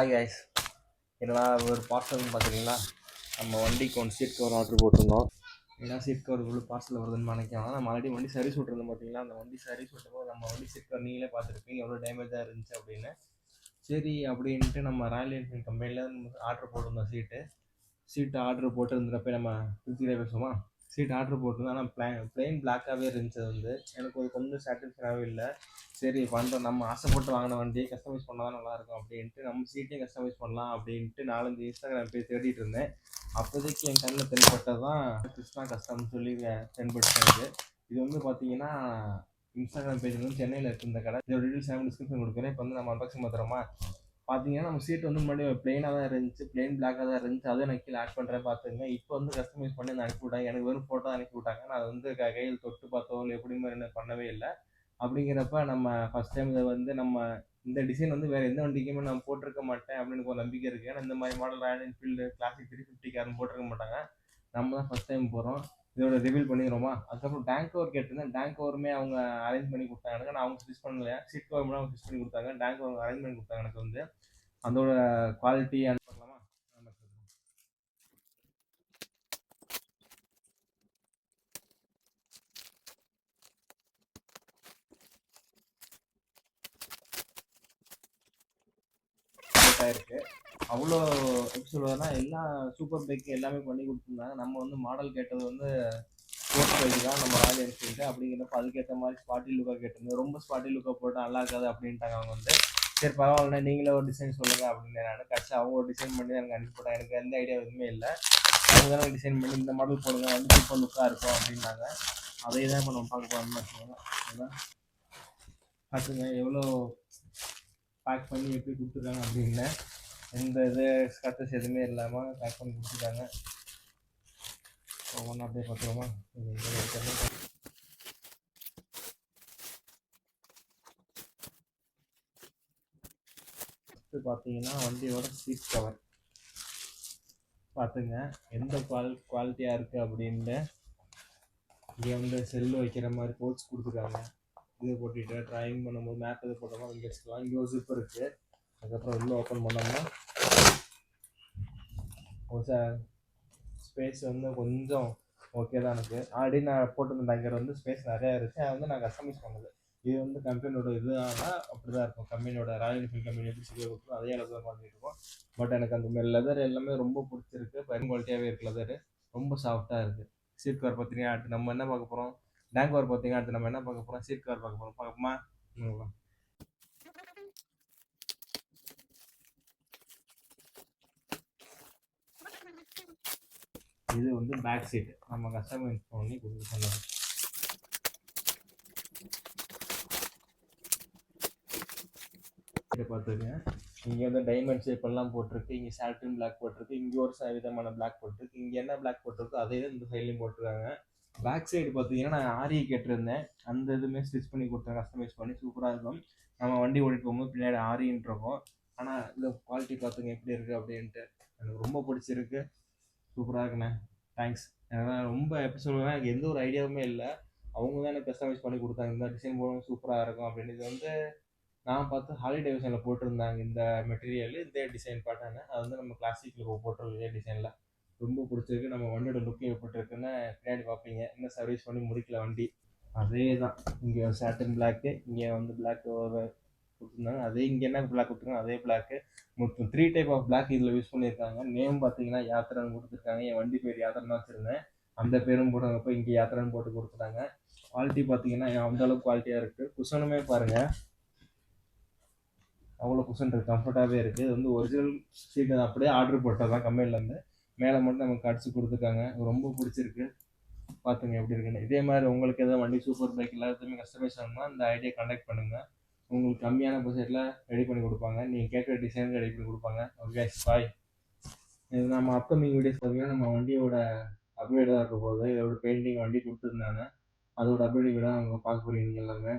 Hi guys, என்னடா ஒரு பார்சல்னு பார்க்குறீங்களா? நம்ம வண்டிக்கு ஒன்று சீட் கவர் ஆர்டர் போட்டிருந்தோம். ஏன்னா சீட் கவர் இவ்வளோ பார்சல் வருதுன்னு நினைக்கலாம். நம்ம ஆல்ரெடி வண்டி சர்வீஸ் விட்டுருந்தோம் பார்த்தீங்களா? அந்த வண்டி சர்வீஸ் விட்டபோது நம்ம வண்டி சீட் கவர் நீங்களே பார்த்துருப்பீங்க எவ்வளோ டேமேஜாக இருந்துச்சு அப்படின்னு. சரி அப்படின்ட்டு நம்ம ராயல் என்ஃபீல்டு கம்பெனியில் ஆர்டர் போட்டிருந்தோம் சீட்டு ஆர்டர் போட்டுருந்தப்ப நம்ம திருப்தியிலே பேசுவோமா? சீட் ஆர்டர் போட்டிருந்தோம். ஆனால் பிளெயின் பிளாக்காகவே இருந்துச்சு. எனக்கு கொஞ்சம் சாட்டிஸ்ஃபைடாகவே இல்லை. சரி பண்ணுறோம், நம்ம ஆசைப்பட்டு வாங்கின வண்டியை கஸ்டமைஸ் பண்ணால் தான் நல்லாயிருக்கும் அப்படின்ட்டு நம்ம சீட்டையும் கஸ்டமைஸ் பண்ணலாம் அப்படின்ட்டு 4-5 இன்ஸ்டாகிராம் போய் தேடிட்டு இருந்தேன். அப்போதைக்கு என் கண்ணில் தென்பட்டது தான் கிருஷ்ணா கஸ்டம்னு சொல்லி தென்பட்டது. இது பார்த்தீங்கன்னா இன்ஸ்டாகிராம் பேஜ் சென்னையில் இருக்குது இந்த கடை. இதோட டீட்டெயில்ஸ் டிஸ்கிரிப்ஷன் கொடுக்குறேன். இப்போ நம்ம அன்பாக்சிங் பார்த்துறோமா? பார்த்தீங்கன்னா நம்ம சீட் முன்னாடி பிளெயினாக தான் இருந்துச்சு, பிளெயின் பிளாக்காக தான் இருந்துச்சு. அதை நான் கீழே ஆட் பண்ணுறேன் பார்த்துங்க. இப்போ கஸ்டமைஸ் பண்ணி நான் அனுப்பி விட்டாங்க. எனக்கு வெறும் ஃபோட்டோ அனுப்பி விட்டாங்க. நான் கையில் தொட்டு பார்த்தோ இல்லை எப்படியுமே என்ன பண்ணவே இல்லை. அப்படிங்கிறப்ப நம்ம ஃபஸ்ட் டைம் இதை நம்ம இந்த டிசைன் வேறு எந்த வண்டிக்குமே நான் போட்டிருக்க மாட்டேன் அப்படின்னு ஒரு நம்பிக்கை இருக்குது. ஏன்னா இந்த மாதிரி மாடல் ராயல் என்ஃபீல்டு கிளாசிக் 350 யாரும் போட்டிருக்க மாட்டாங்க. நம்ம தான் ஃபஸ்ட் டைம் போகிறோம். இதோட ரிவீல் பண்ணிடுவோமா? அதுக்கப்புறம் டேங்க் கவர் கேட்டிருந்தேன். டேங்க் கவருமே அவங்க அரேஞ்ச் பண்ணி கொடுத்தாங்க எனக்கு. நான் அவங்க ஃபிக்ஸ் பண்ணல, சீட் கவர் மட்டும் அவங்க ஃபிக்ஸ் பண்ணி கொடுத்தாங்க. டேங்க் கவர் அரேஞ்ச் பண்ணி கொடுத்தாங்க எனக்கு. அதோட குவாலிட்டி பார்க்கலாமா? இருக்கு அவ்வளோ எப்படி சொல்றதுன்னா எல்லா சூப்பர் பைக் எல்லாமே பண்ணி கொடுத்துருந்தாங்க. நம்ம மாடல் கேட்டது ஸ்போர்ட்ஸ் பைக் தான் நம்ம ராயல் என்ஃபீல்டு. அப்படிங்கிறப்ப அதுக்கேற்ற மாதிரி ஸ்பாட்டி லுக்காக கேட்டிருந்தேன். ரொம்ப ஸ்பாட்டி லுக்காக போட்டால் நல்லா இருக்காது அப்படின்ட்டாங்க அவங்க. சரி பரவாயில்லண்ணா, நீங்களே ஒரு டிசைன் சொல்லுங்கள் அப்படின்னு நான் கடைசி அவங்க ஒரு டிசைன் பண்ணி எனக்கு அனுப்பி போட்டாங்க. எனக்கு எந்த ஐடியா எதுவுமே இல்லை. அவங்க தானே டிசைன் பண்ணி இந்த மாடல் போடுங்க சூப்பர் லுக்காக இருக்கும் அப்படின்னாங்க. அதே தான் இப்போ நம்ம பார்க்க போகிறோம்னு வச்சுக்கோங்க. பார்த்துங்க எவ்வளோ பேக் பண்ணி எப்படி கொடுத்துருக்காங்க அப்படின்னு. எந்த ஸ்க்ராச்சஸ் எதுவுமே இல்லாமல் பேக் பண்ணி கொடுத்துருக்காங்க. ஒவ்வொன்றா அப்படியே பார்த்துருவோமா? ஃபஸ்ட்டு பார்த்தீங்கன்னா வண்டியோட சீட் கவர் பார்த்துங்க எந்த குவாலிட்டியாக இருக்குது அப்படின்ட்டு. இங்கே செல்லு வைக்கிற மாதிரி கோட்ஸ் கொடுத்துருக்காங்க. இது போட்டுட்டு ட்ராயிங் பண்ணும்போது மேப் இது போட்டோம்னா இங்கே வச்சுக்கலாம். இங்கே ஒரு ஜிப் இருக்குது. அதுக்கப்புறம் உள்ளே ஓப்பன் பண்ணோம்னா ஸ்பேஸ் கொஞ்சம் ஓகே தான். எனக்கு ஆல்ரெடி நான் போட்டிருந்த பேங்கர் ஸ்பேஸ் நிறையா இருக்குது. அதை நான் கஸ்டமைஸ் பண்ணது. இது கம்பெனியோட ஆனால் அப்படி தான் இருக்கும். கம்பெனியோட ராயல் என்ஃபீல்டு கம்பெனி எப்படி சொல்லி கொடுக்கும் அதே அளவு தான் பண்ணிட்டு இருக்கோம். பட் எனக்கு அந்த லெதர் எல்லாமே ரொம்ப பிடிச்சிருக்கு. பயன் குவாலிட்டியாகவே இருக்குது. லெதரு ரொம்ப சாஃப்டாக இருக்குது. சீட் கவர் பார்த்தீங்கன்னா அடுத்து நம்ம என்ன பார்க்க போகிறோம்? டேங்க் கவர் பார்த்தீங்கன்னா அடுத்து நம்ம என்ன பார்க்க போகிறோம்? சீட் கவர் பார்க்க போகிறோம். பார்க்கணுமா? இது பேக் சீட் நம்ம கஸ்டமைஸ் பண்ணி கொடுத்துருக்கோம். பார்த்துங்க இங்கே டைமண்ட் ஷேப் எல்லாம் போட்டிருக்கு. இங்கே சால்டின் பிளாக் போட்டிருக்கு. இங்கே ஒரு விதமான பிளாக் போட்டிருக்கு. இங்கே என்ன பிளாக் போட்டிருக்கோ அதே தான் இந்த சைட்லையும் போட்டிருக்காங்க. பேக் சைடு பார்த்தீங்கன்னா நான் ஆரியை கேட்டிருந்தேன். அந்த இதுவுமே ஸ்டிச் பண்ணி கொடுத்தேன். கஸ்டமைஸ் பண்ணி சூப்பராக இருக்கும். நம்ம வண்டி ஓடிட்டு போகும்போது பின்னாடி ஆரின்னு இருக்கும். ஆனால் இந்த குவாலிட்டி பார்த்துங்க எப்படி இருக்குது அப்படின்ட்டு. எனக்கு ரொம்ப பிடிச்சிருக்கு. சூப்பராக இருக்குண்ணே. தேங்க்ஸ். ஏன்னா ரொம்ப எப்படி சொல்லுவேன்னா எனக்கு எந்த ஒரு ஐடியாவுமே இல்லை. அவங்க தான் எனக்கு கஸ்டமைஸ் பண்ணி கொடுத்தாங்க. இந்த டிசைன் போடும் சூப்பராக இருக்கும் அப்படின்னு. இது நான் பார்த்து ஹாலிடே விஷனில் போட்டிருந்தாங்க. இந்த மெட்டீரியல் இதே டிசைன் பாட்டானு அது நம்ம கிளாசிக்கில் போட்டிருக்கோம். இதே டிசைனில் ரொம்ப பிடிச்சிருக்கு. நம்ம வண்டியோட லுக்கு எப்படி இருக்குன்னு பின்னாடி பார்ப்பீங்க. இன்னும் சர்வீஸ் பண்ணி முடிக்கல வண்டி. அதே தான் இங்கே சாட்டின் பிளாக்கு, இங்கே பிளாக் கொடுத்துருந்தாங்க. அதே இங்கே என்ன பிளாக் கொடுத்துருக்காங்க அதே பிளாக்கு. மொத்தம் 3 டைப் ஆஃப் பிளாக் இதில் யூஸ் பண்ணியிருக்காங்க. நேம் பார்த்தீங்கன்னா யாத்திரான்னு கொடுத்துருக்காங்க. என் வண்டி பேர் யாத்திரான்னு வச்சுருந்தேன். அந்த பேரும் போடுறப்போ இங்கே யாத்திரான்னு போட்டு கொடுத்துட்டாங்க. குவாலிட்டி பார்த்தீங்கன்னா அந்த அளவுக்கு குவாலிட்டியாக இருக்குது. குஷனுமே பாருங்கள் அவ்வளோ குஷன் இருக்குது. கம்ஃபர்ட்டாகவே இருக்குது. இது ஒரிஜினல் சீட்டு அப்படியே ஆர்டர் போட்டது தான் கம்பெனிலேருந்து. மேலே மட்டும் நமக்கு அடிச்சு கொடுத்துருக்காங்க. ரொம்ப பிடிச்சிருக்கு. பார்த்துங்க எப்படி இருக்குன்னு. இதே மாதிரி உங்களுக்கு எதாவது வண்டி சூப்பர் பைக் எல்லாத்தையுமே கஸ்டமைஸ் பண்ணணும்னா இந்த ஐடியா கான்டாக்ட் பண்ணுங்கள். உங்களுக்கு கம்மியான பட்ஜெட்டில் ரெடி பண்ணி கொடுப்பாங்க. நீங்கள் கேட்குற டிசைனுக்கு ரெடி பண்ணி கொடுப்பாங்க. Okay bye. இது நம்ம அப்கமிங் வீடியோஸ் பார்த்தீங்கன்னா நம்ம வண்டியோட அப்கிரேடாக இருக்க போகுது. இதோட பெயிண்டிங் வண்டி கொடுத்துருந்தாங்க. அதோட அப்கிரேட் வீடாக அவங்க பார்க்க போகிறீங்க எல்லாமே.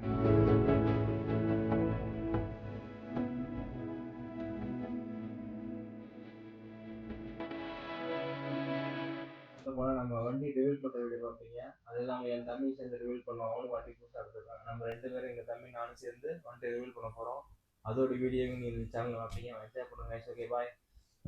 நம்ம வண்டி ரிவீல் பண்ணுற வீடியோ பார்ப்பீங்க. அது இல்லாமல் என் தம்பி சேர்ந்து ரிவீல் பண்ணுவோம். அவனும் வண்டி புதுசாக எடுத்துருக்காங்க. நம்ம 2 பேரும் எங்கள் தம்பி நானும் சேர்ந்து வண்டி ரிவீல் பண்ண போகிறோம். அதோட வீடியோவையும் நீங்கள் சேனலில் பார்ப்பீங்க. என்ஜாய் பண்ணுங்க. Okay bye.